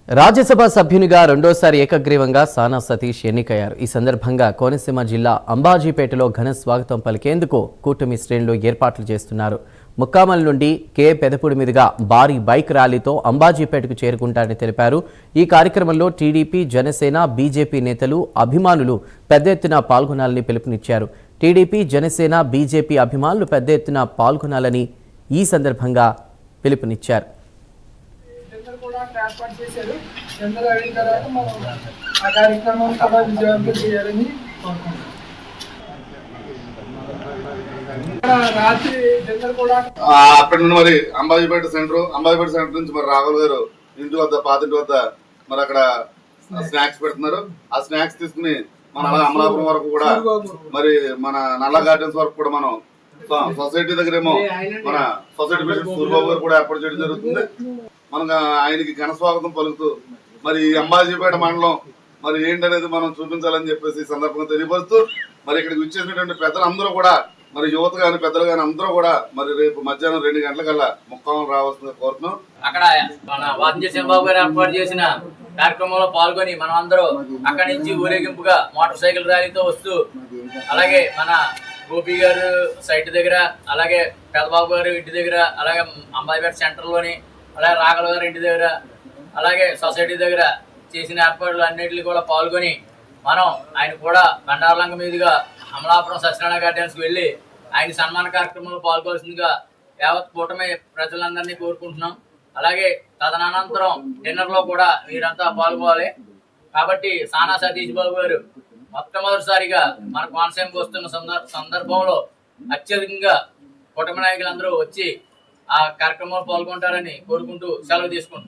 రాజ్యసభ సభ్యునిగా రెండోసారి ఏకగ్రీవంగా సానా సతీష్ ఎన్నికయ్యారు. ఈ సందర్భంగా కోనసీమ జిల్లా అంబాజీపేటలో ఘన స్వాగతం పలికేందుకు కూటమి శ్రేణులు ఏర్పాట్లు చేస్తున్నారు. ముక్కామల్ నుండి కే పెదపూడి మీదుగా భారీ బైక్ ర్యాలీతో అంబాజీపేటకు చేరుకుంటారని తెలిపారు. ఈ కార్యక్రమంలో టీడీపీ, జనసేన, బీజేపీ నేతలు, అభిమానులు పెద్ద ఎత్తున పాల్గొనాలని పిలుపునిచ్చారు. టీడీపీ, జనసేన, బీజేపీ అభిమానులు పెద్ద ఎత్తున పాల్గొనాలని ఈ సందర్భంగా పిలుపునిచ్చారు. ఏర్పాటు చేశారు. జనరల్ అయిన తర్వాత మనం ఆ కార్యక్రమం కూడా విజయవంతం చేయాలని కోరుకుంటున్నాం. రాత్రి జనరల్ కూడా అక్కడ నుండి మరి అంబాజీపేట సెంటర్ నుంచి మరి రాఘవ్ గారు ఇంటి వద్ద పాతింటి వద్ద మరి అక్కడ స్నాక్స్ పెడుతున్నారు. ఆ స్నాక్స్ తీసుకుని మన అలా అమలాపురం వరకు కూడా మరి మన నల్ల గార్డెన్స్ వరకు కూడా మనం సొసైటీ దగ్గర ఏమో మన సొసైటీ ప్రెసిడెంట్ సూర్యబాబు గారు కూడా ఏర్పాటు చేయడం జరుగుతుంది. మనం ఆయనకి ఘన స్వాగతం పలుకుతూ మరి అంబాజీపేట మండలం మరి ఏంటనేది మనం చూపించాలని చెప్పేసి ఈ సందర్భంగా తెలియపరుస్తూ మరి ఇక్కడికి వచ్చేసినటువంటి పెద్దలందరూ కూడా మరి యువత గాని పెద్దలు గాని అందరూ కూడా మరి రేపు మధ్యాహ్నం 2 గంటలకల్లా ముక్కామం రావాల్సిందిగా కోరుతున్నాం. అక్కడ మన వాద్య చంద్రబాబు గారు ఏర్పాటు చేసిన కార్యక్రమంలో పాల్గొని మనం అందరూ అక్కడి నుంచి ఊరేగింపుగా మోటార్ సైకిల్ ర్యాలీతో వస్తూ అలాగే మన గోపి గారు సైట్ దగ్గర, అలాగే పెదబాబు గారు ఇంటి దగ్గర, అలాగే అంబాజీపేట సెంటర్లోని, అలాగే రాఘవ గారి ఇంటి దగ్గర, అలాగే సొసైటీ దగ్గర చేసిన ఏర్పాట్లు అన్నింటినీ కూడా పాల్గొని మనం ఆయన కూడా బండార్లంక మీదుగా అమలాపురం సత్యనారాయణ గార్డెన్స్కి వెళ్ళి ఆయన సన్మాన కార్యక్రమంలో పాల్గొల్సిందిగా యావత్ కూటమి ప్రజలందరినీ కోరుకుంటున్నాం. అలాగే తదనంతరం డిన్నర్లో కూడా మీరంతా పాల్గొవాలి. కాబట్టి సానా సతీష్ బాబు గారు మొట్టమొదటిసారిగా మన కోనసీమకు వస్తున్న సందర్భంలో అత్యధికంగా కూటమి నాయకులందరూ వచ్చి ఆ కార్యక్రమంలో పాల్గొంటారని కోరుకుంటూ సెలవు తీసుకుంటున్నాం.